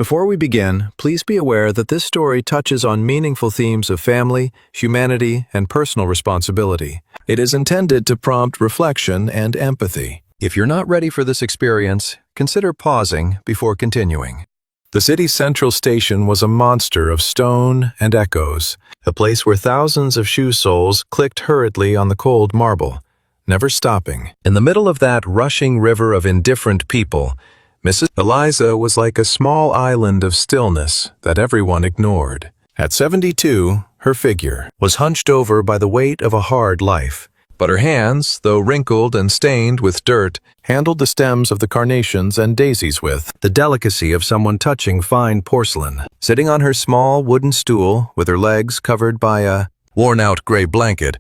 Before we begin, please be aware that this story touches on meaningful themes of family, humanity, and personal responsibility. It is intended to prompt reflection and empathy. If you're not ready for this experience, consider pausing before continuing. The city's central station was a monster of stone and echoes, a place where thousands of shoe soles clicked hurriedly on the cold marble, never stopping. In the middle of that rushing river of indifferent people, Mrs. Eliza was like a small island of stillness that everyone ignored. At 72, her figure was hunched over by the weight of a hard life, but her hands, though wrinkled and stained with dirt, handled the stems of the carnations and daisies with the delicacy of someone touching fine porcelain. Sitting on her small wooden stool, with her legs covered by a worn-out gray blanket,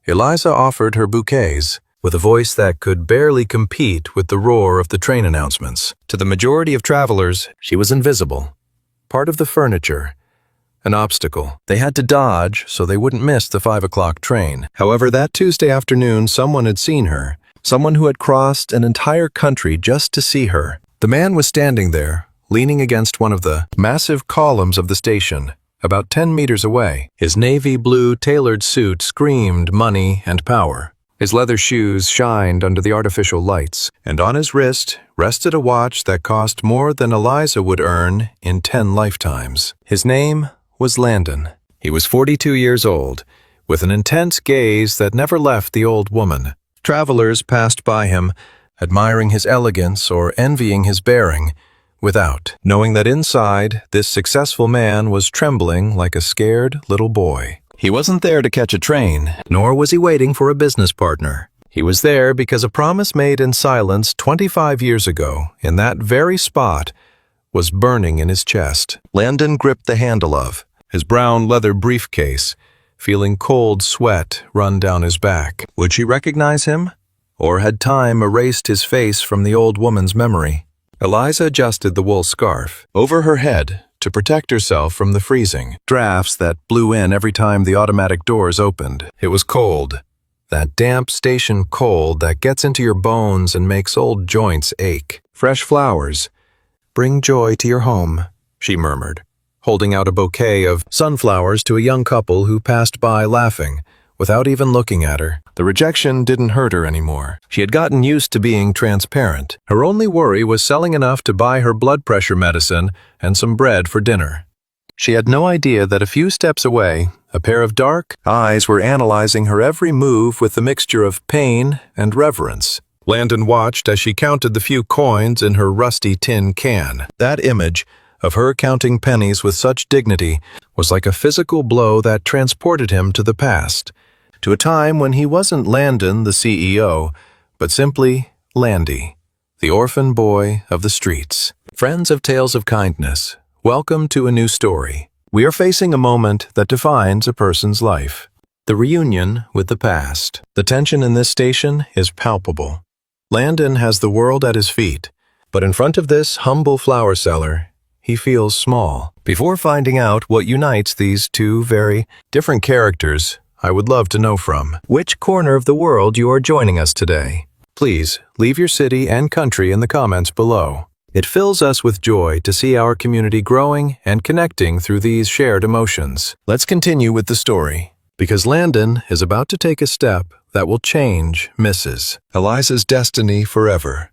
Eliza offered her bouquets, with a voice that could barely compete with the roar of the train announcements. To the majority of travelers, she was invisible, part of the furniture, an obstacle they had to dodge so they wouldn't miss the 5 o'clock train. However, that Tuesday afternoon, someone had seen her, someone who had crossed an entire country just to see her. The man was standing there, leaning against one of the massive columns of the station, about 10 meters away. His navy blue tailored suit screamed money and power. His leather shoes shined under the artificial lights, and on his wrist rested a watch that cost more than Eliza would earn in 10 lifetimes. His name was Landon. He was 42 years old, with an intense gaze that never left the old woman. Travelers passed by him, admiring his elegance or envying his bearing, without knowing that inside, this successful man was trembling like a scared little boy. He wasn't there to catch a train, nor was he waiting for a business partner. He was there because a promise made in silence 25 years ago, in that very spot, was burning in his chest. Landon gripped the handle of his brown leather briefcase, feeling cold sweat run down his back. Would she recognize him? Or had time erased his face from the old woman's memory? Eliza adjusted the wool scarf over her head to protect herself from the freezing drafts that blew in every time the automatic doors opened. It was cold, that damp station cold that gets into your bones and makes old joints ache. Fresh flowers bring joy to your home, she murmured, holding out a bouquet of sunflowers to a young couple who passed by laughing, without even looking at her. The rejection didn't hurt her anymore. She had gotten used to being transparent. Her only worry was selling enough to buy her blood pressure medicine and some bread for dinner. She had no idea that a few steps away, a pair of dark eyes were analyzing her every move with a mixture of pain and reverence. Landon watched as she counted the few coins in her rusty tin can. That image of her counting pennies with such dignity was like a physical blow that transported him to the past, to a time when he wasn't Landon, the CEO, but simply Landy, the orphan boy of the streets. Friends of Tales of Kindness, welcome to a new story. We are facing a moment that defines a person's life. The reunion with the past. The tension in this station is palpable. Landon has the world at his feet, but in front of this humble flower seller, he feels small. Before finding out what unites these two very different characters, I would love to know from which corner of the world you are joining us today. Please leave your city and country in the comments below. It fills us with joy to see our community growing and connecting through these shared emotions. Let's continue with the story, because Landon is about to take a step that will change Mrs. Eliza's destiny forever,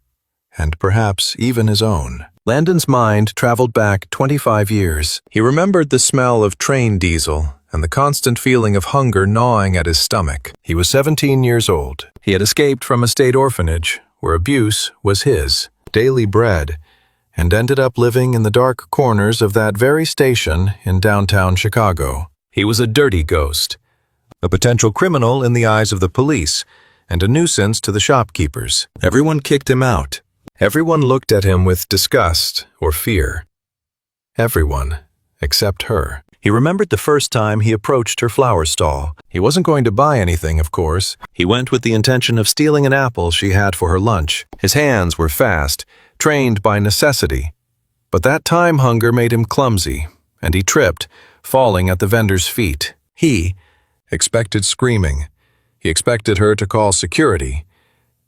and perhaps even his own. Landon's mind traveled back 25 years. He remembered the smell of train diesel and the constant feeling of hunger gnawing at his stomach. He was 17 years old. He had escaped from a state orphanage, where abuse was his daily bread, and ended up living in the dark corners of that very station in downtown Chicago. He was a dirty ghost, a potential criminal in the eyes of the police, and a nuisance to the shopkeepers. Everyone kicked him out. Everyone looked at him with disgust or fear. Everyone except her. He remembered the first time he approached her flower stall. He wasn't going to buy anything, of course. He went with the intention of stealing an apple she had for her lunch. His hands were fast, trained by necessity. But that time hunger made him clumsy, and he tripped, falling at the vendor's feet. He expected screaming. He expected her to call security.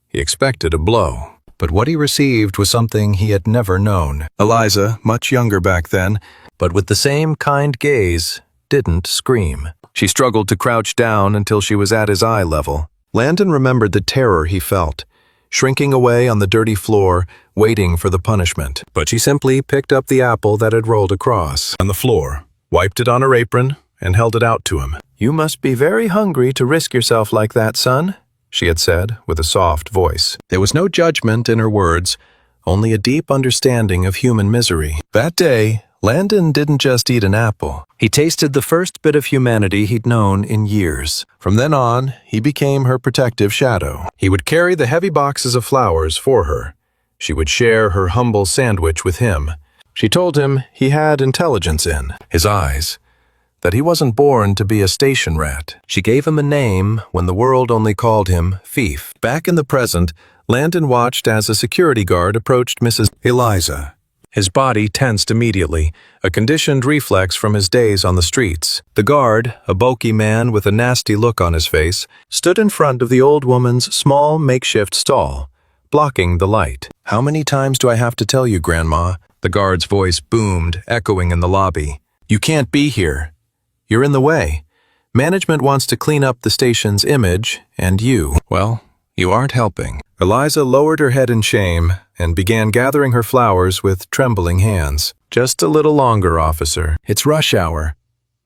He expected a blow. but what he received was something he had never known. Eliza, much younger back then, but with the same kind gaze, didn't scream. She struggled to crouch down until she was at his eye level. Landon remembered the terror he felt, shrinking away on the dirty floor, waiting for the punishment. But she simply picked up the apple that had rolled across on the floor, wiped it on her apron, and held it out to him. "You must be very hungry to risk yourself like that, son," she had said with a soft voice. There was no judgment in her words, only a deep understanding of human misery. That day, Landon didn't just eat an apple. He tasted the first bit of humanity he'd known in years. From then on, he became her protective shadow. He would carry the heavy boxes of flowers for her. She would share her humble sandwich with him. She told him he had intelligence in his eyes, that he wasn't born to be a station rat. She gave him a name when the world only called him Fief. Back in the present, Landon watched as a security guard approached Mrs. Eliza. His body tensed immediately, a conditioned reflex from his days on the streets. The guard, a bulky man with a nasty look on his face, stood in front of the old woman's small makeshift stall, blocking the light. "How many times do I have to tell you, Grandma?" The guard's voice boomed, echoing in the lobby. "You can't be here. You're in the way. Management wants to clean up the station's image, and well, you aren't helping." Eliza lowered her head in shame and began gathering her flowers with trembling hands. "Just a little longer, officer. It's rush hour.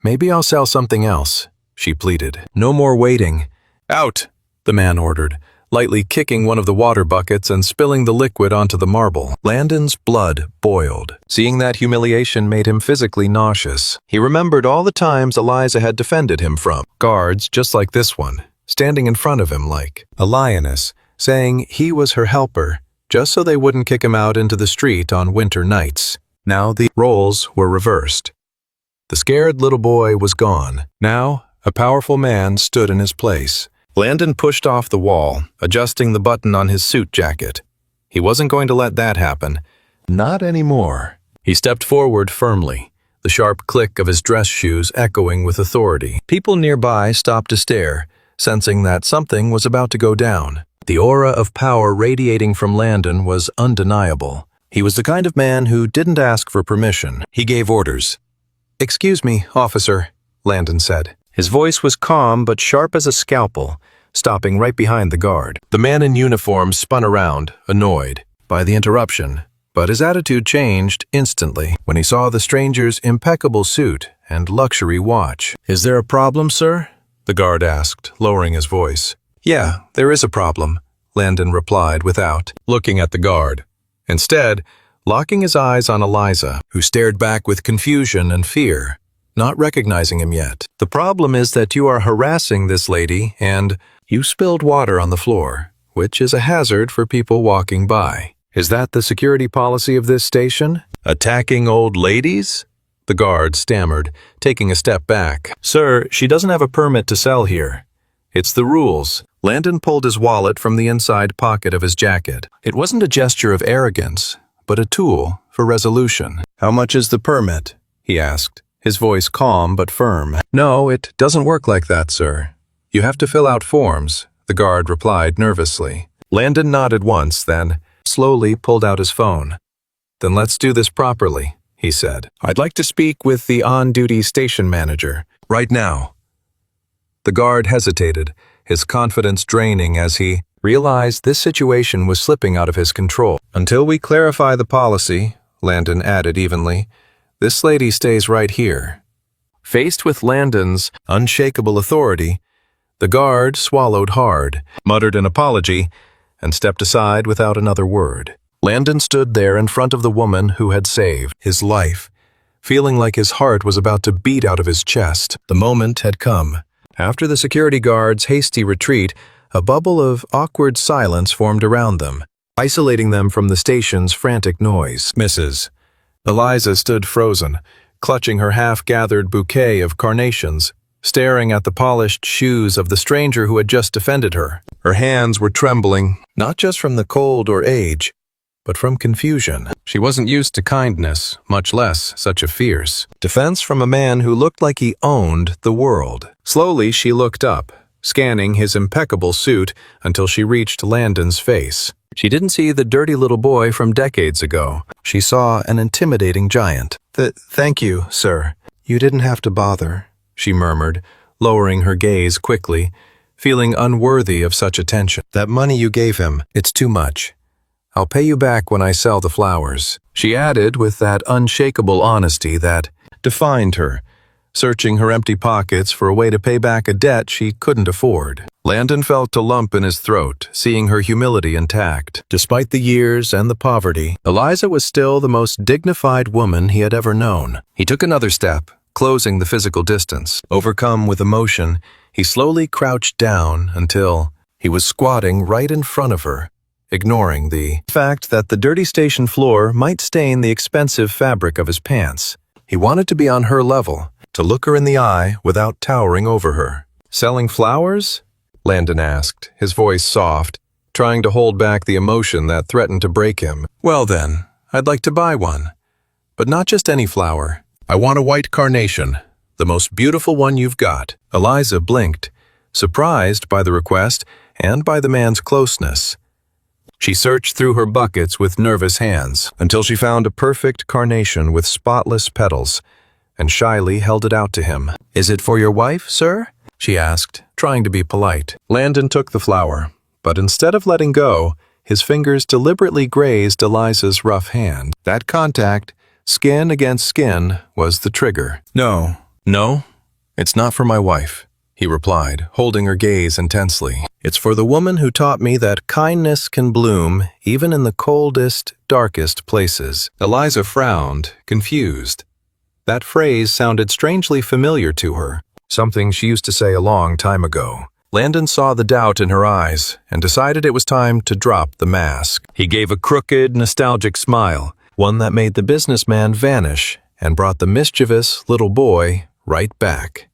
Maybe I'll sell something else," she pleaded. "No more waiting." "Out," the man ordered, lightly kicking one of the water buckets and spilling the liquid onto the marble. Landon's blood boiled. Seeing that humiliation made him physically nauseous. He remembered all the times Eliza had defended him from guards just like this one, standing in front of him like a lioness, saying he was her helper, just so they wouldn't kick him out into the street on winter nights. Now the roles were reversed. The scared little boy was gone. Now, a powerful man stood in his place. Landon pushed off the wall, adjusting the button on his suit jacket. He wasn't going to let that happen. Not anymore. He stepped forward firmly, the sharp click of his dress shoes echoing with authority. People nearby stopped to stare, sensing that something was about to go down. The aura of power radiating from Landon was undeniable. He was the kind of man who didn't ask for permission. He gave orders. "Excuse me, officer," Landon said. His voice was calm but sharp as a scalpel, stopping right behind the guard. The man in uniform spun around, annoyed by the interruption, but his attitude changed instantly when he saw the stranger's impeccable suit and luxury watch. "Is there a problem, sir?" the guard asked, lowering his voice. "Yeah, there is a problem," Landon replied without looking at the guard. Instead, locking his eyes on Eliza, who stared back with confusion and fear, not recognizing him yet. "The problem is that you are harassing this lady and you spilled water on the floor, which is a hazard for people walking by. Is that the security policy of this station? Attacking old ladies?" The guard stammered, taking a step back. "Sir, she doesn't have a permit to sell here. It's the rules." Landon pulled his wallet from the inside pocket of his jacket. It wasn't a gesture of arrogance, but a tool for resolution. "How much is the permit?" he asked, his voice calm but firm. "No, it doesn't work like that, sir. You have to fill out forms," the guard replied nervously. Landon nodded once, then slowly pulled out his phone. "Then let's do this properly," he said. "I'd like to speak with the on-duty station manager, right now." The guard hesitated, his confidence draining as he realized this situation was slipping out of his control. "Until we clarify the policy," Landon added evenly, "this lady stays right here." Faced with Landon's unshakable authority, the guard swallowed hard, muttered an apology, and stepped aside without another word. Landon stood there in front of the woman who had saved his life, feeling like his heart was about to beat out of his chest. The moment had come. After the security guard's hasty retreat, a bubble of awkward silence formed around them, isolating them from the station's frantic noise. "Mrs." Eliza stood frozen, clutching her half-gathered bouquet of carnations, staring at the polished shoes of the stranger who had just defended her. Her hands were trembling, not just from the cold or age, but from confusion. She wasn't used to kindness, much less such a fierce defense from a man who looked like he owned the world. Slowly she looked up, scanning his impeccable suit until she reached Landon's face. She didn't see the dirty little boy from decades ago. She saw an intimidating giant. Thank you, sir. You didn't have to bother, she murmured, lowering her gaze quickly, feeling unworthy of such attention. That money you gave him, it's too much. I'll pay you back when I sell the flowers, she added with that unshakable honesty that defined her, searching her empty pockets for a way to pay back a debt she couldn't afford. Landon felt a lump in his throat, seeing her humility intact. Despite the years and the poverty, Eliza was still the most dignified woman he had ever known. He took another step, closing the physical distance. Overcome with emotion, he slowly crouched down until he was squatting right in front of her, ignoring the fact that the dirty station floor might stain the expensive fabric of his pants. He wanted to be on her level, to look her in the eye without towering over her. Selling flowers? Landon asked, his voice soft, trying to hold back the emotion that threatened to break him. Well then, I'd like to buy one. But not just any flower. I want a white carnation, the most beautiful one you've got. Eliza blinked, surprised by the request and by the man's closeness. She searched through her buckets with nervous hands until she found a perfect carnation with spotless petals, and shyly held it out to him. Is it for your wife, sir? She asked, trying to be polite. Landon took the flower, but instead of letting go, his fingers deliberately grazed Eliza's rough hand. That contact, skin against skin, was the trigger. No, it's not for my wife, he replied, holding her gaze intensely. It's for the woman who taught me that kindness can bloom even in the coldest, darkest places. Eliza frowned, confused. That phrase sounded strangely familiar to her, something she used to say a long time ago. Landon saw the doubt in her eyes and decided it was time to drop the mask. He gave a crooked, nostalgic smile, one that made the businessman vanish and brought the mischievous little boy right back.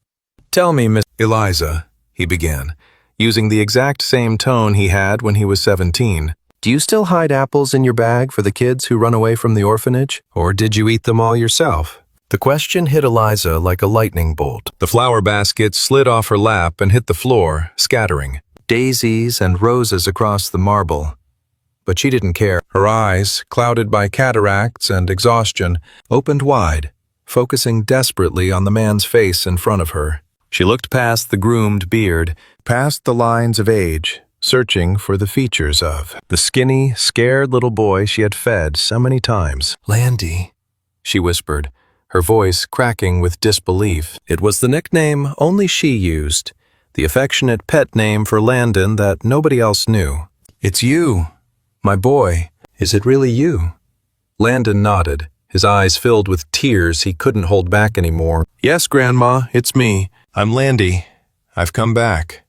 Tell me, Miss Eliza, he began, using the exact same tone he had when he was 17. Do you still hide apples in your bag for the kids who run away from the orphanage? Or did you eat them all yourself? The question hit Eliza like a lightning bolt. The flower basket slid off her lap and hit the floor, scattering daisies and roses across the marble. But she didn't care. Her eyes, clouded by cataracts and exhaustion, opened wide, focusing desperately on the man's face in front of her. She looked past the groomed beard, past the lines of age, searching for the features of the skinny, scared little boy she had fed so many times. Landy, she whispered, her voice cracking with disbelief. It was the nickname only she used, the affectionate pet name for Landon that nobody else knew. It's you, my boy. Is it really you? Landon nodded, his eyes filled with tears he couldn't hold back anymore. Yes, Grandma, it's me. I'm Landy. I've come back.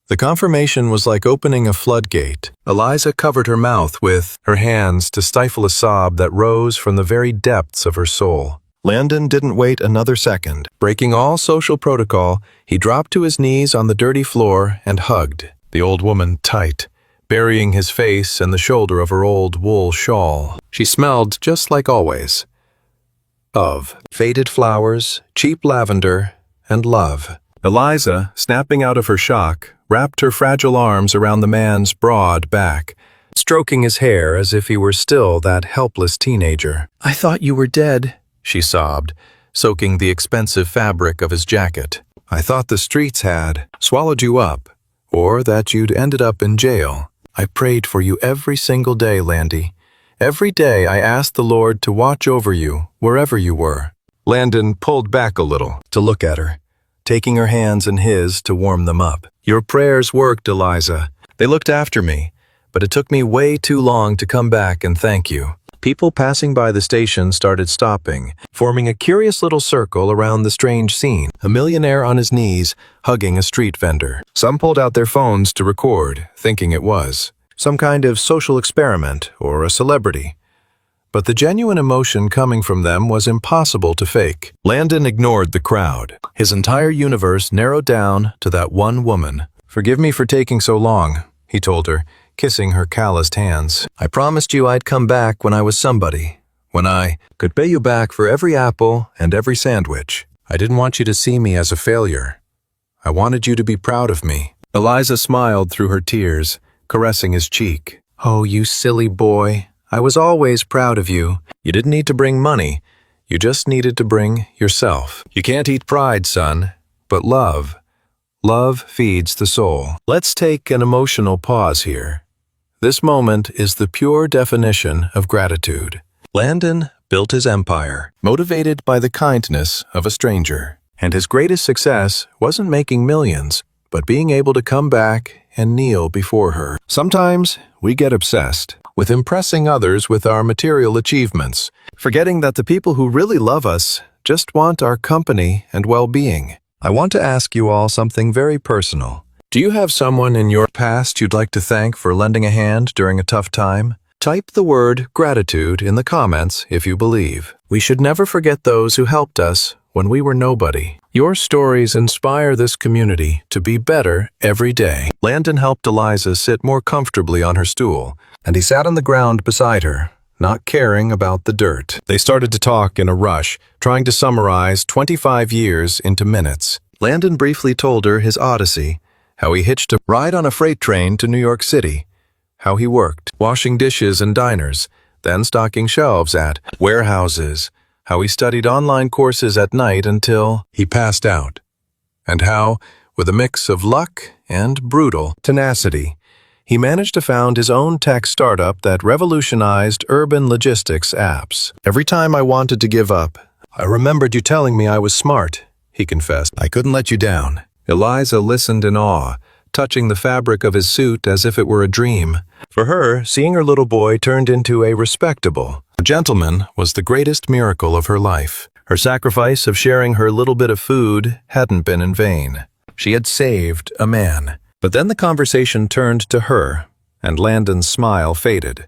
The confirmation was like opening a floodgate. Eliza covered her mouth with her hands to stifle a sob that rose from the very depths of her soul. Landon didn't wait another second. Breaking all social protocol, he dropped to his knees on the dirty floor and hugged the old woman tight, burying his face in the shoulder of her old wool shawl. She smelled just like always. Of faded flowers, cheap lavender, and love. Eliza, snapping out of her shock, wrapped her fragile arms around the man's broad back, stroking his hair as if he were still that helpless teenager. I thought you were dead, she sobbed, soaking the expensive fabric of his jacket. I thought the streets had swallowed you up, or that you'd ended up in jail. I prayed for you every single day, Landy. Every day I asked the Lord to watch over you, wherever you were. Landon pulled back a little to look at her, taking her hands in his to warm them up. Your prayers worked, Eliza. They looked after me, but it took me way too long to come back and thank you. People passing by the station started stopping, forming a curious little circle around the strange scene. A millionaire on his knees, hugging a street vendor. Some pulled out their phones to record, thinking it was some kind of social experiment or a celebrity. But the genuine emotion coming from them was impossible to fake. Landon ignored the crowd. His entire universe narrowed down to that one woman. Forgive me for taking so long, he told her, kissing her calloused hands. I promised you I'd come back when I was somebody, when I could pay you back for every apple and every sandwich. I didn't want you to see me as a failure. I wanted you to be proud of me. Eliza smiled through her tears, caressing his cheek. "Oh, you silly boy. I was always proud of you. You didn't need to bring money. You just needed to bring yourself. You can't eat pride, son, but love. Love feeds the soul." Let's take an emotional pause here. This moment is the pure definition of gratitude. Landon built his empire, motivated by the kindness of a stranger. And his greatest success wasn't making millions, but being able to come back and kneel before her. Sometimes we get obsessed with impressing others with our material achievements, forgetting that the people who really love us just want our company and well-being. I want to ask you all something very personal. Do you have someone in your past you'd like to thank for lending a hand during a tough time? Type the word gratitude in the comments if you believe. We should never forget those who helped us when we were nobody. Your stories inspire this community to be better every day. Landon helped Eliza sit more comfortably on her stool, and he sat on the ground beside her, not caring about the dirt. They started to talk in a rush, trying to summarize 25 years into minutes. Landon briefly told her his odyssey, how he hitched a ride on a freight train to New York City, how he worked, washing dishes in diners, then stocking shelves at warehouses, how he studied online courses at night until he passed out, and how, with a mix of luck and brutal tenacity, he managed to found his own tech startup that revolutionized urban logistics apps. Every time I wanted to give up, I remembered you telling me I was smart, he confessed. I couldn't let you down. Eliza listened in awe, touching the fabric of his suit as if it were a dream. For her, seeing her little boy turned into a respectable gentleman was the greatest miracle of her life. Her sacrifice of sharing her little bit of food hadn't been in vain. She had saved a man. But then the conversation turned to her, and Landon's smile faded.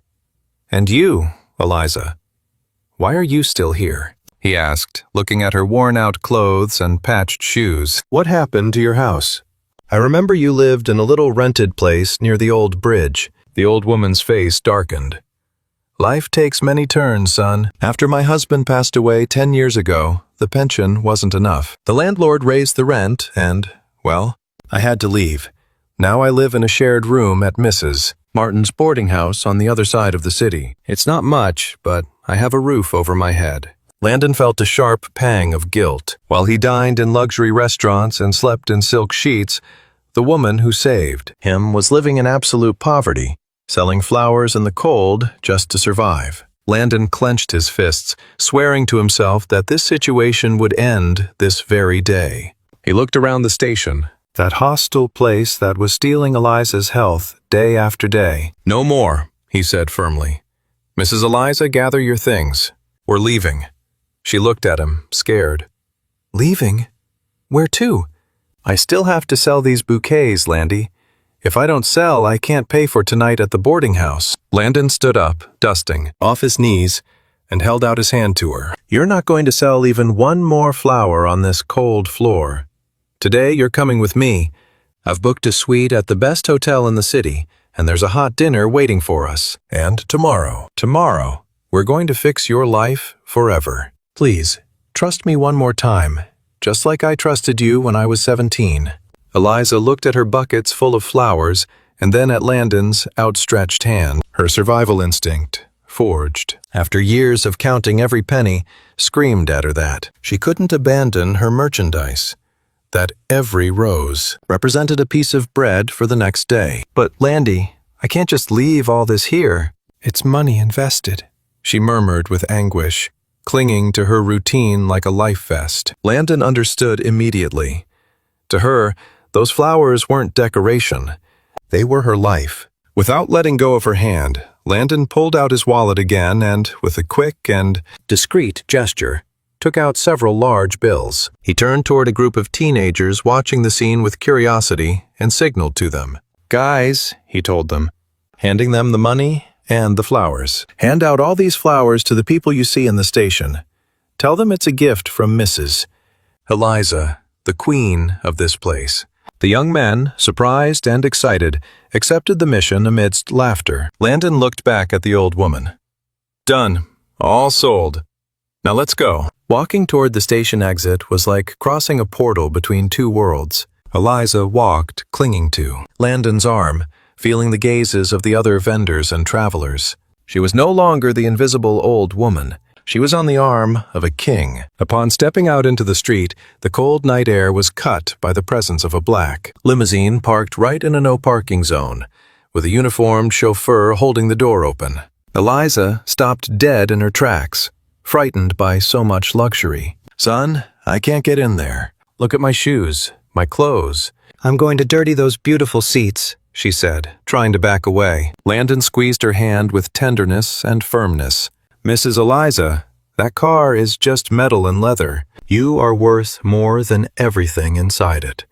"And you, Eliza, why are you still here?" he asked, looking at her worn-out clothes and patched shoes. "What happened to your house? I remember you lived in a little rented place near the old bridge." The old woman's face darkened. "Life takes many turns, son. After my husband passed away 10 years ago, the pension wasn't enough. The landlord raised the rent and, well, I had to leave. Now I live in a shared room at Mrs. Martin's boarding house on the other side of the city. It's not much, but I have a roof over my head." Landon felt a sharp pang of guilt. While he dined in luxury restaurants and slept in silk sheets, the woman who saved him was living in absolute poverty, selling flowers in the cold just to survive. Landon clenched his fists, swearing to himself that this situation would end this very day. He looked around the station, that hostile place that was stealing Eliza's health day after day. "No more," he said firmly. "Mrs. Eliza, gather your things. We're leaving." She looked at him, scared. "Leaving? Where to?" "I still have to sell these bouquets, Landy. If I don't sell, I can't pay for tonight at the boarding house." Landon stood up, dusting, off his knees, and held out his hand to her. "You're not going to sell even one more flower on this cold floor. Today you're coming with me. I've booked a suite at the best hotel in the city, and there's a hot dinner waiting for us. And tomorrow, we're going to fix your life forever. Please, trust me one more time, just like I trusted you when I was 17. Eliza looked at her buckets full of flowers and then at Landon's outstretched hand. Her survival instinct, forged after years of counting every penny, screamed at her that she couldn't abandon her merchandise, that every rose represented a piece of bread for the next day. "But Landy, I can't just leave all this here. It's money invested," she murmured with anguish, clinging to her routine like a life vest. Landon understood immediately. To her, those flowers weren't decoration. They were her life. Without letting go of her hand, Landon pulled out his wallet again and, with a quick and discreet gesture, took out several large bills. He turned toward a group of teenagers watching the scene with curiosity and signaled to them. "Guys," he told them, handing them the money and the flowers. "Hand out all these flowers to the people you see in the station. Tell them it's a gift from Mrs. Eliza, the queen of this place." The young men, surprised and excited, accepted the mission amidst laughter. Landon looked back at the old woman. "Done. All sold. Now let's go." Walking toward the station exit was like crossing a portal between two worlds. Eliza walked, clinging to Landon's arm, feeling the gazes of the other vendors and travelers. She was no longer the invisible old woman. She was on the arm of a king. Upon stepping out into the street, the cold night air was cut by the presence of a black limousine parked right in a no-parking zone, with a uniformed chauffeur holding the door open. Eliza stopped dead in her tracks, frightened by so much luxury. "Son, I can't get in there. Look at my shoes, my clothes." "I'm going to dirty those beautiful seats," she said, trying to back away. Landon squeezed her hand with tenderness and firmness. "Mrs. Eliza, that car is just metal and leather. You are worth more than everything inside it.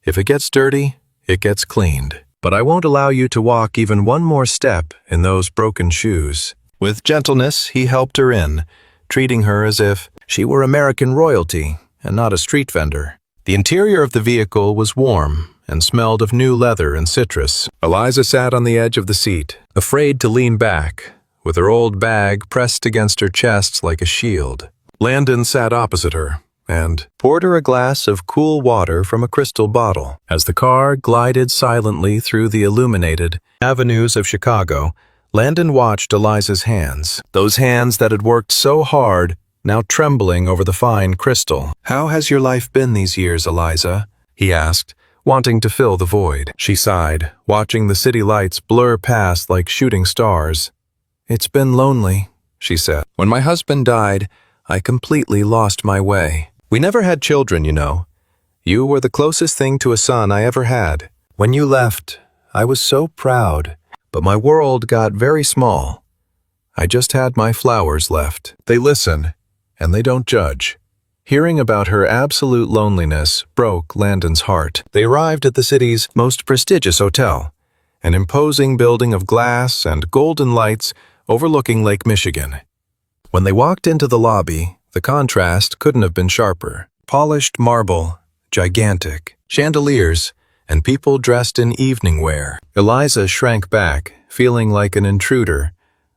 If it gets dirty, it gets cleaned. But I won't allow you to walk even one more step in those broken shoes." With gentleness, he helped her in, treating her as if she were American royalty and not a street vendor. The interior of the vehicle was warm and smelled of new leather and citrus. Eliza sat on the edge of the seat, afraid to lean back, with her old bag pressed against her chest like a shield. Landon sat opposite her and poured her a glass of cool water from a crystal bottle. As the car glided silently through the illuminated avenues of Chicago, Landon watched Eliza's hands, those hands that had worked so hard, now trembling over the fine crystal. "How has your life been these years, Eliza?" he asked, wanting to fill the void. She sighed, watching the city lights blur past like shooting stars. "It's been lonely," she said. "When my husband died, I completely lost my way. We never had children, you know. You were the closest thing to a son I ever had. When you left, I was so proud, but my world got very small. I just had my flowers left." They listen, and they don't judge. Hearing about her absolute loneliness broke Landon's heart. They arrived at the city's most prestigious hotel, an imposing building of glass and golden lights overlooking Lake Michigan. When they walked into the lobby, the contrast couldn't have been sharper. Polished marble, gigantic, chandeliers, and people dressed in evening wear. Eliza shrank back, feeling like an intruder,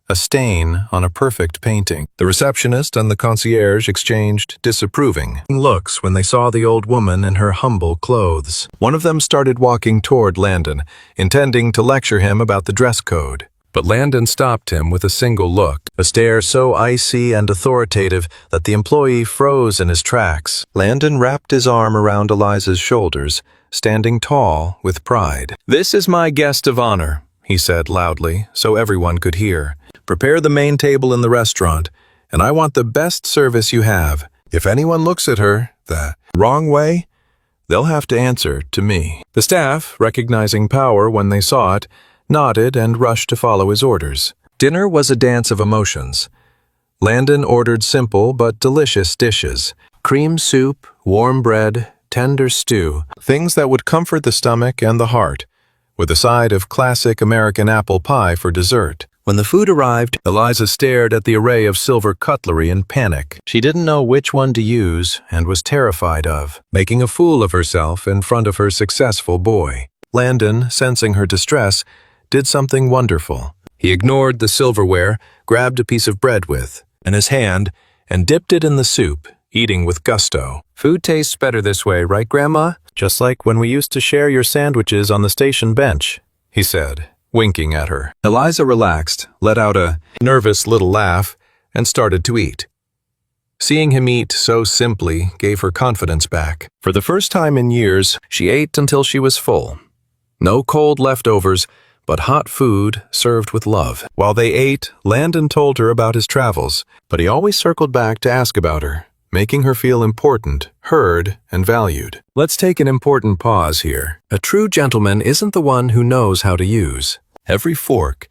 a stain on a perfect painting. The receptionist and the concierge exchanged disapproving looks when they saw the old woman in her humble clothes. One of them started walking toward Landon, intending to lecture him about the dress code. But Landon stopped him with a single look, a stare so icy and authoritative that the employee froze in his tracks. Landon wrapped his arm around Eliza's shoulders, standing tall with pride. "This is my guest of honor," he said loudly, so everyone could hear. "Prepare the main table in the restaurant, and I want the best service you have. If anyone looks at her the wrong way, they'll have to answer to me." The staff, recognizing power when they saw it, nodded and rushed to follow his orders. Dinner was a dance of emotions. Landon ordered simple but delicious dishes: cream soup, warm bread, tender stew, things that would comfort the stomach and the heart, with a side of classic American apple pie for dessert. When the food arrived, Eliza stared at the array of silver cutlery in panic. She didn't know which one to use and was terrified of making a fool of herself in front of her successful boy. Landon, sensing her distress, did something wonderful. He ignored the silverware, grabbed a piece of bread in his hand, and dipped it in the soup, eating with gusto. "Food tastes better this way, right, Grandma? Just like when we used to share your sandwiches on the station bench," he said, winking at her. Eliza relaxed, let out a nervous little laugh, and started to eat. Seeing him eat so simply gave her confidence back. For the first time in years, she ate until she was full. No cold leftovers, but hot food served with love. While they ate, Landon told her about his travels, but he always circled back to ask about her, making her feel important, heard, and valued. Let's take an important pause here. A true gentleman isn't the one who knows how to use every fork,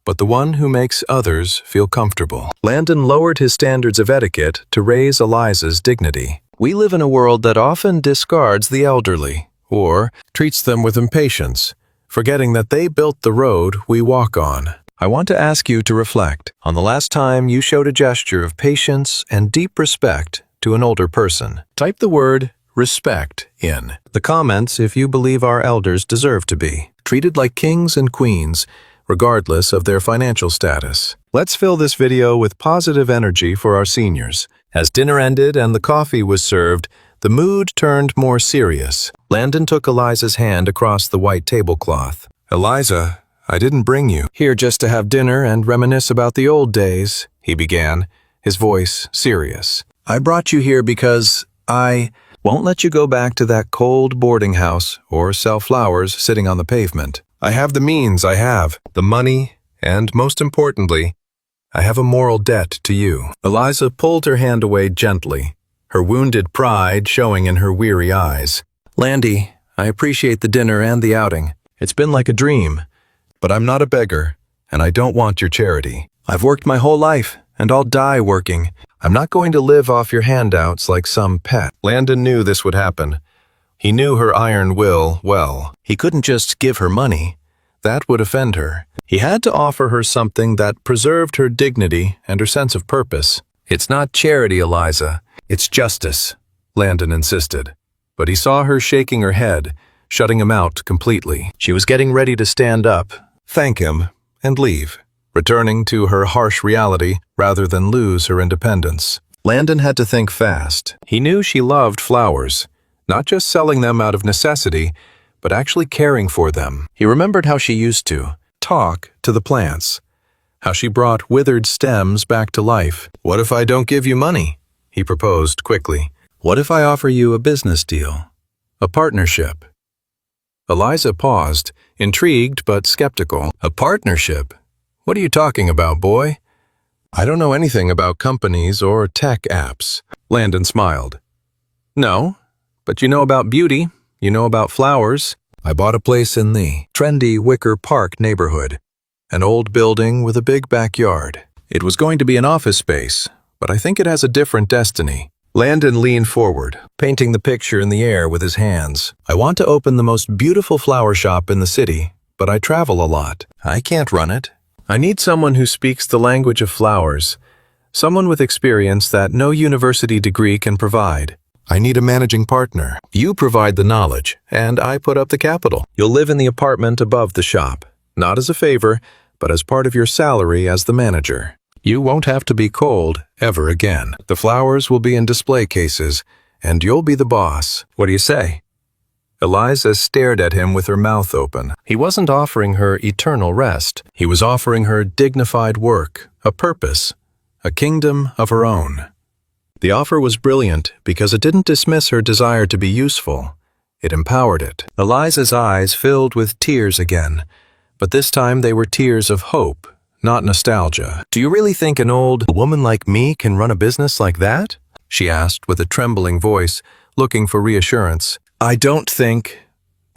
but the one who makes others feel comfortable. Landon lowered his standards of etiquette to raise Eliza's dignity. We live in a world that often discards the elderly, or treats them with impatience, forgetting that they built the road we walk on. I want to ask you to reflect on the last time you showed a gesture of patience and deep respect to an older person. Type the word respect in the comments if you believe our elders deserve to be treated like kings and queens, regardless of their financial status. Let's fill this video with positive energy for our seniors. As dinner ended and the coffee was served, the mood turned more serious. Landon took Eliza's hand across the white tablecloth. Eliza, I didn't bring you here just to have dinner and reminisce about the old days, he began, his voice serious. I brought you here because I won't let you go back to that cold boarding house or sell flowers sitting on the pavement. I have the means, I have the money, and most importantly, I have a moral debt to you. Eliza pulled her hand away gently, her wounded pride showing in her weary eyes. Landy, I appreciate the dinner and the outing. It's been like a dream, but I'm not a beggar, and I don't want your charity. I've worked my whole life, and I'll die working. I'm not going to live off your handouts like some pet. Landon knew this would happen. He knew her iron will well. He couldn't just give her money. That would offend her. He had to offer her something that preserved her dignity and her sense of purpose. It's not charity, Eliza. It's justice, Landon insisted. But he saw her shaking her head, shutting him out completely. She was getting ready to stand up, thank him, and leave, returning to her harsh reality rather than lose her independence. Landon had to think fast. He knew she loved flowers, not just selling them out of necessity, but actually caring for them. He remembered how she used to talk to the plants, how she brought withered stems back to life. What if I don't give you money? He proposed quickly. What if I offer you a business deal? A partnership? Eliza paused, intrigued but skeptical. A partnership? What are you talking about, boy? I don't know anything about companies or tech apps. Landon smiled. No, but you know about beauty, you know about flowers. I bought a place in the trendy Wicker Park neighborhood, an old building with a big backyard. It was going to be an office space, but I think it has a different destiny. Landon leaned forward, painting the picture in the air with his hands. I want to open the most beautiful flower shop in the city, but I travel a lot. I can't run it. I need someone who speaks the language of flowers, someone with experience that no university degree can provide. I need a managing partner. You provide the knowledge, and I put up the capital. You'll live in the apartment above the shop, not as a favor, but as part of your salary as the manager. You won't have to be cold ever again. The flowers will be in display cases, and you'll be the boss. What do you say? Eliza stared at him with her mouth open. He wasn't offering her eternal rest. He was offering her dignified work, a purpose, a kingdom of her own. The offer was brilliant because it didn't dismiss her desire to be useful. It empowered it. Eliza's eyes filled with tears again, but this time they were tears of hope, not nostalgia. Do you really think an old woman like me can run a business like that? She asked with a trembling voice, looking for reassurance. I don't think.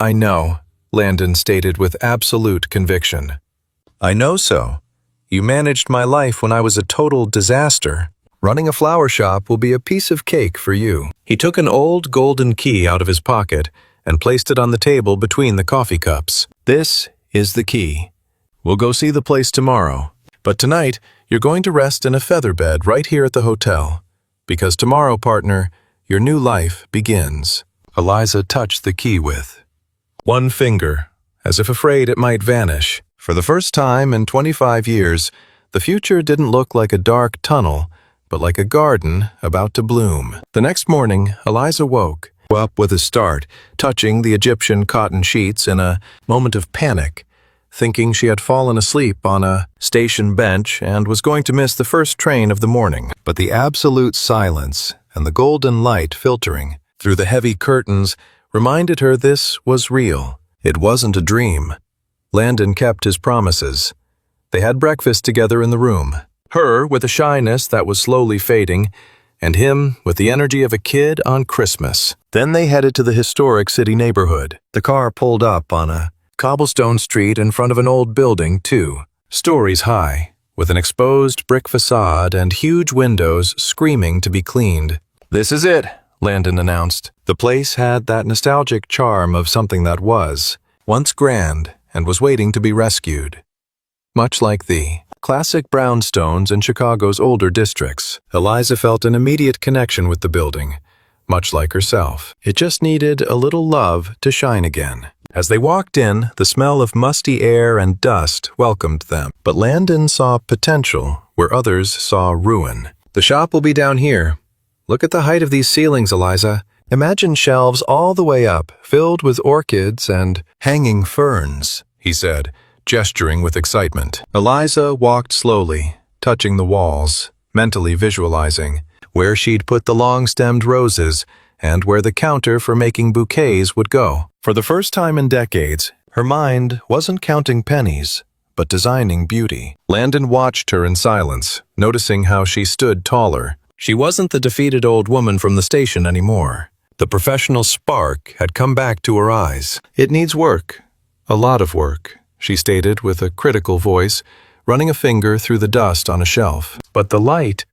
I know, Landon stated with absolute conviction. I know so. You managed my life when I was a total disaster. Running a flower shop will be a piece of cake for you. He took an old golden key out of his pocket and placed it on the table between the coffee cups. This is the key. We'll go see the place tomorrow. But tonight, you're going to rest in a feather bed right here at the hotel. Because tomorrow, partner, your new life begins. Eliza touched the key with one finger, as if afraid it might vanish. For the first time in 25 years, the future didn't look like a dark tunnel, but like a garden about to bloom. The next morning, Eliza woke up with a start, touching the Egyptian cotton sheets in a moment of panic, thinking she had fallen asleep on a station bench and was going to miss the first train of the morning. But the absolute silence and the golden light filtering through the heavy curtains reminded her this was real. It wasn't a dream. Landon kept his promises. They had breakfast together in the room. Her with a shyness that was slowly fading, and him with the energy of a kid on Christmas. Then they headed to the historic city neighborhood. The car pulled up on a cobblestone street in front of an old building, 2 stories high, with an exposed brick facade and huge windows screaming to be cleaned. This is it, Landon announced. The place had that nostalgic charm of something that was once grand and was waiting to be rescued. Much like the classic brownstones in Chicago's older districts, Eliza felt an immediate connection with the building, much like herself. It just needed a little love to shine again. As they walked in, the smell of musty air and dust welcomed them. But Landon saw potential where others saw ruin. The shop will be down here. Look at the height of these ceilings, Eliza. Imagine shelves all the way up, filled with orchids and hanging ferns. he said, gesturing with excitement. Eliza walked slowly, touching the walls, mentally visualizing where she'd put the long-stemmed roses and where the counter for making bouquets would go. For the first time in decades, her mind wasn't counting pennies, but designing beauty. Landon watched her in silence, noticing how she stood taller. She wasn't the defeated old woman from the station anymore. The professional spark had come back to her eyes. "It needs work. A lot of work," she stated with a critical voice, running a finger through the dust on a shelf. "But the light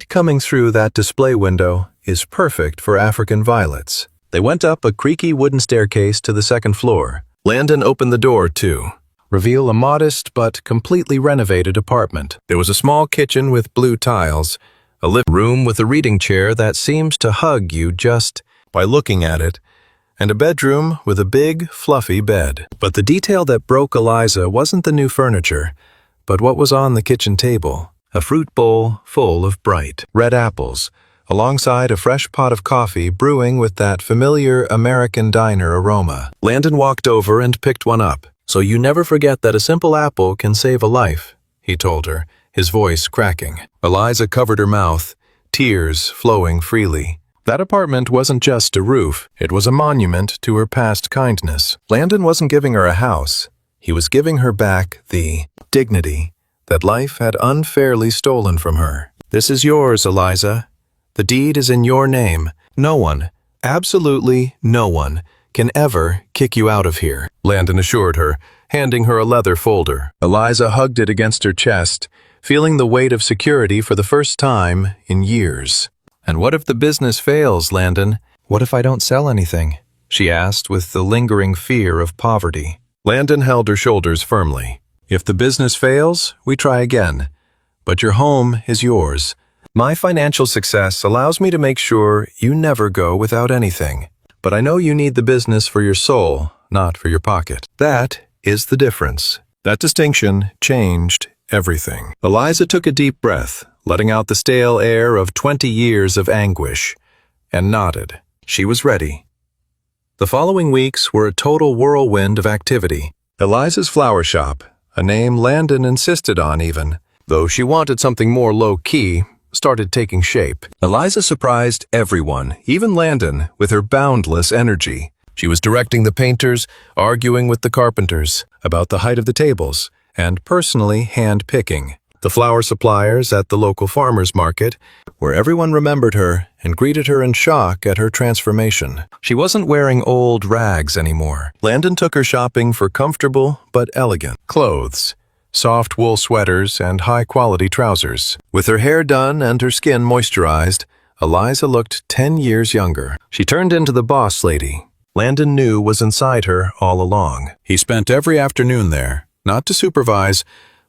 coming through that display window is perfect for African violets." They went up a creaky wooden staircase to the second floor. Landon opened the door, too. Reveal a modest but completely renovated apartment. There was a small kitchen with blue tiles, a living room with a reading chair that seems to hug you just by looking at it, and a bedroom with a big, fluffy bed. But the detail that broke Eliza wasn't the new furniture, but what was on the kitchen table. A fruit bowl full of bright red apples, alongside a fresh pot of coffee brewing with that familiar American diner aroma. Landon walked over and picked one up. "So you never forget that a simple apple can save a life," he told her, his voice cracking. Eliza covered her mouth, tears flowing freely. That apartment wasn't just a roof, it was a monument to her past kindness. Landon wasn't giving her a house, he was giving her back the dignity that life had unfairly stolen from her. "This is yours, Eliza. The deed is in your name. No one, absolutely no one, can ever kick you out of here," Landon assured her, handing her a leather folder. Eliza hugged it against her chest, feeling the weight of security for the first time in years. "And what if the business fails, Landon? What if I don't sell anything?" she asked with the lingering fear of poverty. Landon held her shoulders firmly. "If the business fails, we try again. But your home is yours. My financial success allows me to make sure you never go without anything. But I know you need the business for your soul, not for your pocket. That is the difference." That distinction changed everything. Eliza took a deep breath, letting out the stale air of 20 years of anguish, and nodded. She was ready. The following weeks were a total whirlwind of activity. Eliza's flower shop, a name Landon insisted on even, though she wanted something more low-key, started taking shape. Eliza surprised everyone, even Landon, with her boundless energy. She was directing the painters, arguing with the carpenters about the height of the tables, and personally hand-picking the flower suppliers at the local farmers market, where everyone remembered her and greeted her in shock at her transformation. She wasn't wearing old rags anymore. Landon took her shopping for comfortable but elegant clothes, soft wool sweaters, and high-quality trousers. With her hair done and her skin moisturized, Eliza looked 10 years younger. She turned into the boss lady Landon knew was inside her all along. He spent every afternoon there, not to supervise,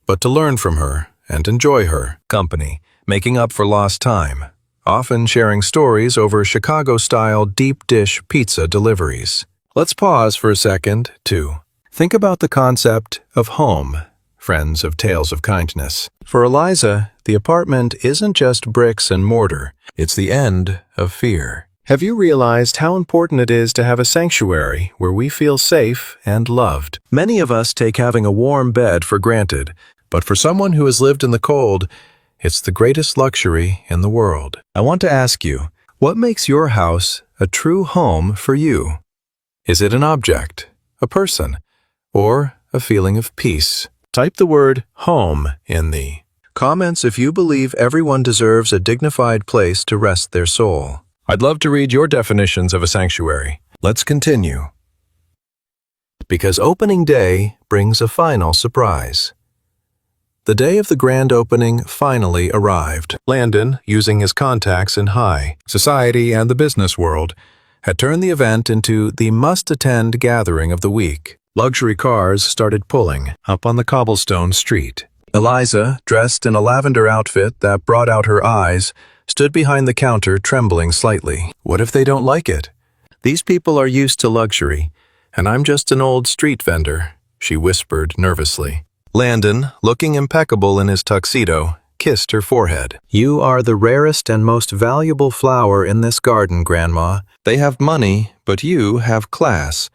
but to learn from her and enjoy her company, making up for lost time, often sharing stories over Chicago-style deep-dish pizza deliveries. Let's pause for a second, too. Think about the concept of home, friends of Tales of Kindness. For Eliza, the apartment isn't just bricks and mortar, it's the end of fear. Have you realized how important it is to have a sanctuary where we feel safe and loved? Many of us take having a warm bed for granted, but for someone who has lived in the cold, it's the greatest luxury in the world. I want to ask you, what makes your house a true home for you? Is it an object, a person, or a feeling of peace? Type the word home in the comments if you believe everyone deserves a dignified place to rest their soul. I'd love to read your definitions of a sanctuary. Let's continue. Because opening day brings a final surprise. The day of the grand opening finally arrived. Landon, using his contacts in high society and the business world, had turned the event into the must-attend gathering of the week. Luxury cars started pulling up on the cobblestone street. Eliza, dressed in a lavender outfit that brought out her eyes, stood behind the counter trembling slightly. What if they don't like it? These people are used to luxury, and I'm just an old street vendor, she whispered nervously. Landon, looking impeccable in his tuxedo, kissed her forehead. You are the rarest and most valuable flower in this garden, Grandma. They have money, but you have class.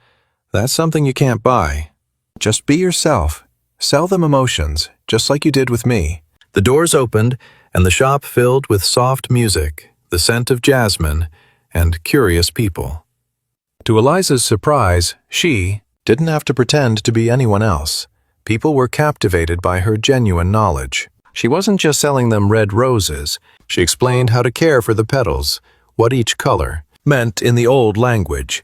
That's something you can't buy. Just be yourself. Sell them emotions, just like you did with me. The doors opened, and the shop filled with soft music, the scent of jasmine, and curious people. To Eliza's surprise, she didn't have to pretend to be anyone else. People were captivated by her genuine knowledge. She wasn't just selling them red roses. She explained how to care for the petals, what each color meant in the old language,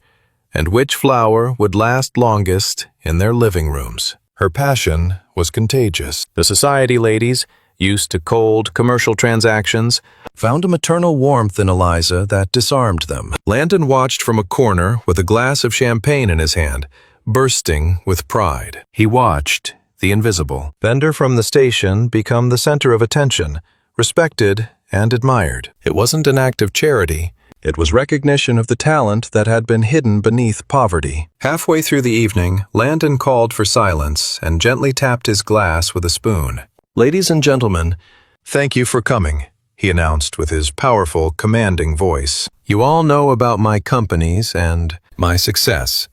and which flower would last longest in their living rooms. Her passion was contagious. The society ladies, used to cold commercial transactions, found a maternal warmth in Eliza that disarmed them. Landon watched from a corner with a glass of champagne in his hand, bursting with pride. He watched the invisible vendor from the station become the center of attention, respected and admired. It wasn't an act of charity. It was recognition of the talent that had been hidden beneath poverty. Halfway through the evening, Landon called for silence and gently tapped his glass with a spoon. "Ladies and gentlemen, thank you for coming," he announced with his powerful, commanding voice. "You all know about my companies and my success,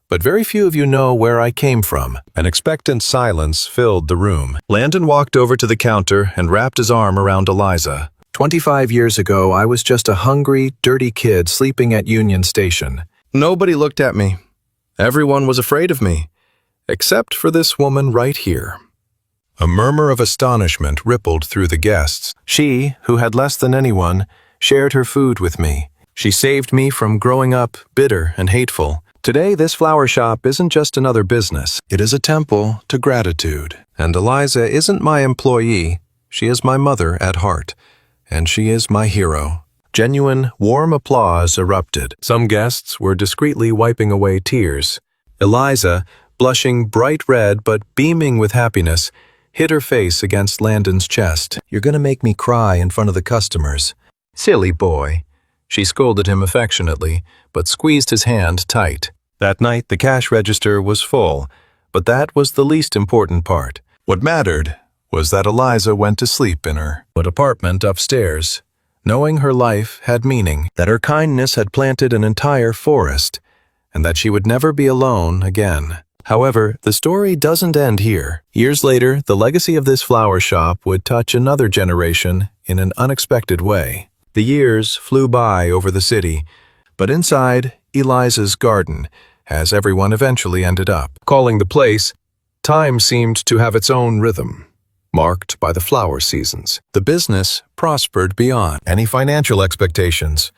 but very few of you know where I came from." An expectant silence filled the room. Landon walked over to the counter and wrapped his arm around Eliza. 25 years ago, I was just a hungry, dirty kid sleeping at Union Station. Nobody looked at me. Everyone was afraid of me, except for this woman right here." A murmur of astonishment rippled through the guests. She, who had less than anyone, shared her food with me. She saved me from growing up bitter and hateful. Today, this flower shop isn't just another business. It is a temple to gratitude. And Eliza isn't my employee. She is my mother at heart. And she is my hero. Genuine, warm applause erupted. Some guests were discreetly wiping away tears. Eliza, blushing bright red but beaming with happiness, hid her face against Landon's chest. "You're gonna make me cry in front of the customers." "Silly boy." She scolded him affectionately, but squeezed his hand tight. That night, the cash register was full, but that was the least important part. What mattered was that Eliza went to sleep in her apartment upstairs, knowing her life had meaning, that her kindness had planted an entire forest, and that she would never be alone again. However, the story doesn't end here. Years later, the legacy of this flower shop would touch another generation in an unexpected way. The years flew by over the city, but inside Eliza's garden, as everyone eventually ended up. Calling the place, time seemed to have its own rhythm, marked by the flower seasons. The business prospered beyond any financial expectations,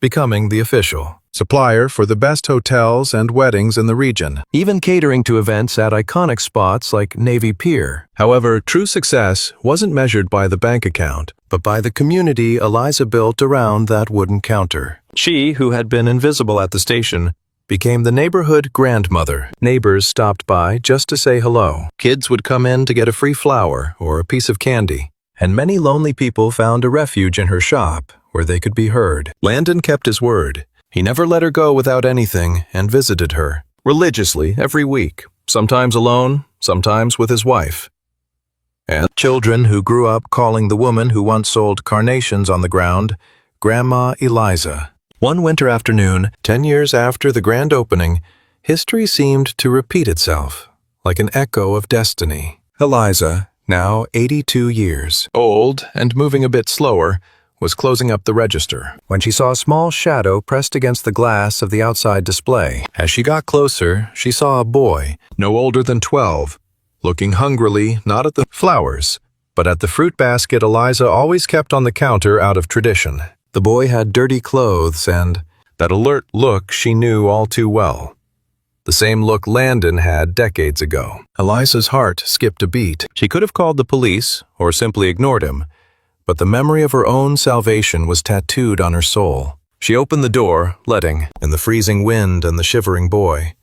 becoming the official supplier for the best hotels and weddings in the region, even catering to events at iconic spots like Navy Pier. However, true success wasn't measured by the bank account, but by the community Eliza built around that wooden counter. She, who had been invisible at the station, became the neighborhood grandmother. Neighbors stopped by just to say hello. Kids would come in to get a free flower or a piece of candy, and many lonely people found a refuge in her shop where they could be heard. Landon kept his word. He never let her go without anything and visited her religiously every week, sometimes alone, sometimes with his wife. And children who grew up calling the woman who once sold carnations on the ground Grandma Eliza. One winter afternoon, 10 years after the grand opening, history seemed to repeat itself, like an echo of destiny. Eliza, now 82 years old and moving a bit slower, was closing up the register when she saw a small shadow pressed against the glass of the outside display. As she got closer, she saw a boy, no older than 12, looking hungrily not at the flowers, but at the fruit basket Eliza always kept on the counter out of tradition. The boy had dirty clothes and that alert look she knew all too well. The same look Landon had decades ago. Eliza's heart skipped a beat. She could have called the police or simply ignored him, but the memory of her own salvation was tattooed on her soul. She opened the door, letting in the freezing wind and the shivering boy.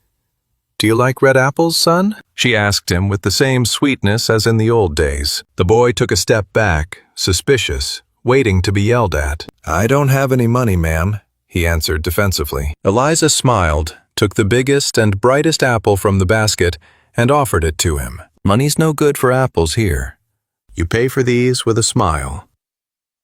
"Do you like red apples, son?" she asked him with the same sweetness as in the old days. The boy took a step back, suspicious, waiting to be yelled at. "I don't have any money, ma'am," he answered defensively. Eliza smiled, took the biggest and brightest apple from the basket, and offered it to him. "Money's no good for apples here. You pay for these with a smile."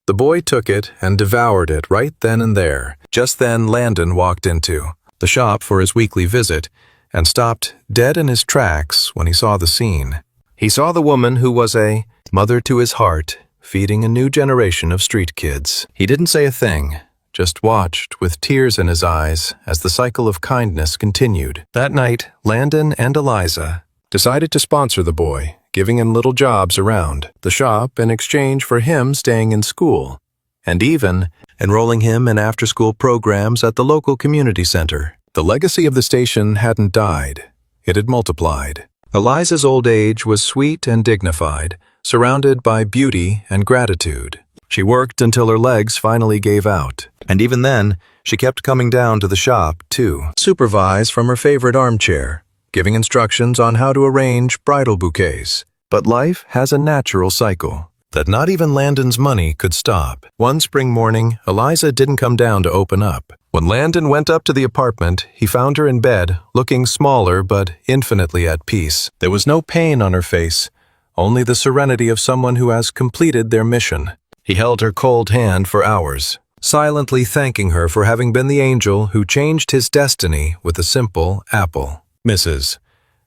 The boy took it and devoured it right then and there. Just then Landon walked into the shop for his weekly visit, and stopped dead in his tracks when he saw the scene. He saw the woman who was a mother to his heart, feeding a new generation of street kids. He didn't say a thing, just watched with tears in his eyes as the cycle of kindness continued. That night, Landon and Eliza decided to sponsor the boy, giving him little jobs around the shop in exchange for him staying in school, and even enrolling him in after-school programs at the local community center. The legacy of the station hadn't died. It had multiplied. Eliza's old age was sweet and dignified, surrounded by beauty and gratitude. She worked until her legs finally gave out, and even then, she kept coming down to the shop to supervise from her favorite armchair, giving instructions on how to arrange bridal bouquets. But life has a natural cycle that not even Landon's money could stop. One spring morning, Eliza didn't come down to open up. When Landon went up to the apartment, he found her in bed, looking smaller but infinitely at peace. There was no pain on her face, only the serenity of someone who has completed their mission. He held her cold hand for hours, silently thanking her for having been the angel who changed his destiny with a simple apple. Mrs.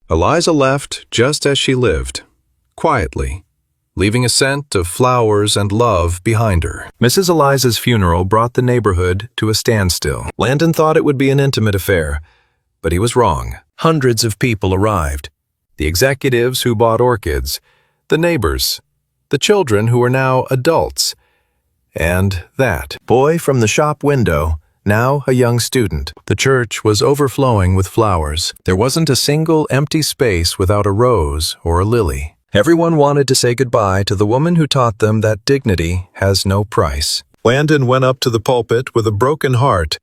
Eliza left just as she lived, quietly, leaving a scent of flowers and love behind her. Mrs. Eliza's funeral brought the neighborhood to a standstill. Landon thought it would be an intimate affair, but he was wrong. Hundreds of people arrived. The executives who bought orchids, the neighbors, the children who were now adults, and that boy from the shop window, now a young student. The church was overflowing with flowers. There wasn't a single empty space without a rose or a lily. Everyone wanted to say goodbye to the woman who taught them that dignity has no price. Landon went up to the pulpit with a broken heart,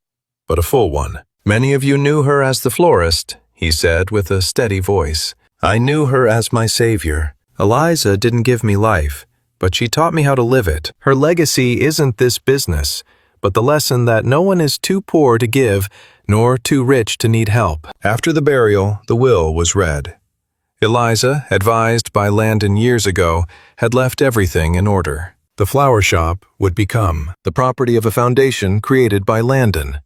but a full one. "Many of you knew her as the florist," he said with a steady voice. "I knew her as my savior. Eliza didn't give me life, but she taught me how to live it. Her legacy isn't this business, but the lesson that no one is too poor to give, nor too rich to need help." After the burial, the will was read. Eliza, advised by Landon years ago, had left everything in order. The flower shop would become the property of a foundation created by Landon,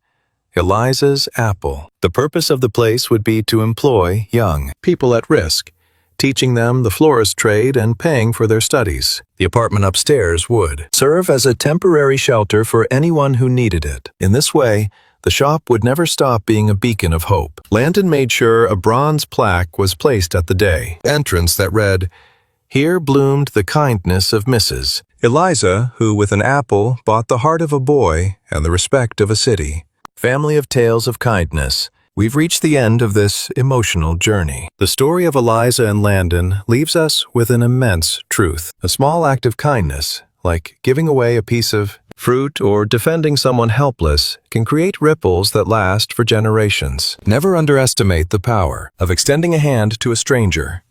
Eliza's Apple. The purpose of the place would be to employ young people at risk, teaching them the florist trade and paying for their studies. The apartment upstairs would serve as a temporary shelter for anyone who needed it. In this way, the shop would never stop being a beacon of hope. Landon made sure a bronze plaque was placed at the day entrance that read, "Here bloomed the kindness of Mrs. Eliza, who with an apple bought the heart of a boy and the respect of a city." Family of tales of kindness. We've reached the end of this emotional journey. The story of Eliza and Landon leaves us with an immense truth. A small act of kindness, like giving away a piece of fruit or defending someone helpless, can create ripples that last for generations. Never underestimate the power of extending a hand to a stranger.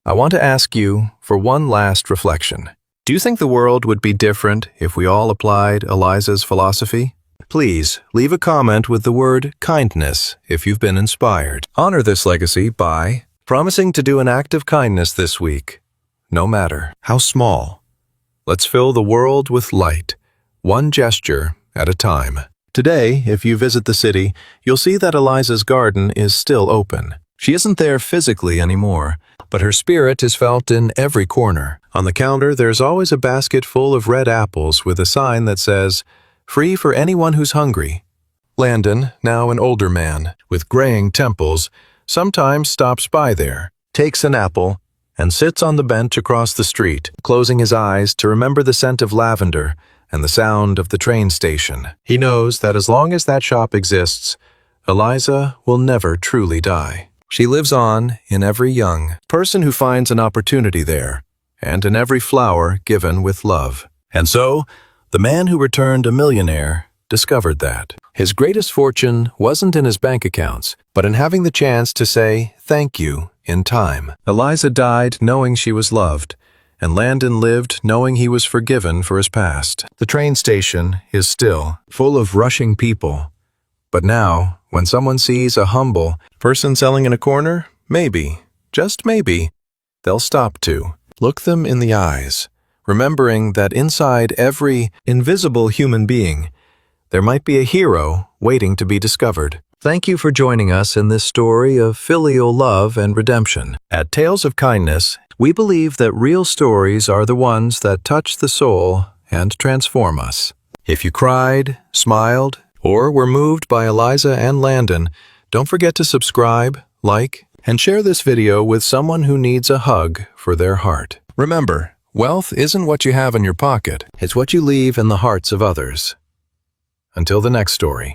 I want to ask you for one last reflection. Do you think the world would be different if we all applied Eliza's philosophy? Please leave a comment with the word kindness if you've been inspired. Honor this legacy by promising to do an act of kindness this week, no matter how small. Let's fill the world with light, one gesture at a time. Today, if you visit the city, you'll see that Eliza's garden is still open. She isn't there physically anymore, but her spirit is felt in every corner. On the counter, there's always a basket full of red apples with a sign that says, "Free for anyone who's hungry." Landon, now an older man with graying temples, sometimes stops by there, takes an apple, and sits on the bench across the street, closing his eyes to remember the scent of lavender and the sound of the train station. He knows that as long as that shop exists, Eliza will never truly die. She lives on in every young person who finds an opportunity there, and in every flower given with love. And so, the man who returned a millionaire discovered that his greatest fortune wasn't in his bank accounts, but in having the chance to say thank you in time. Eliza died knowing she was loved, and Landon lived knowing he was forgiven for his past. The train station is still full of rushing people, but now, when someone sees a humble person selling in a corner, maybe, just maybe, they'll stop to look them in the eyes, remembering that inside every invisible human being, there might be a hero waiting to be discovered. Thank you for joining us in this story of filial love and redemption. At Tales of Kindness, we believe that real stories are the ones that touch the soul and transform us. If you cried, smiled, or were moved by Eliza and Landon, don't forget to subscribe, like, and share this video with someone who needs a hug for their heart. Remember, wealth isn't what you have in your pocket, it's what you leave in the hearts of others. Until the next story.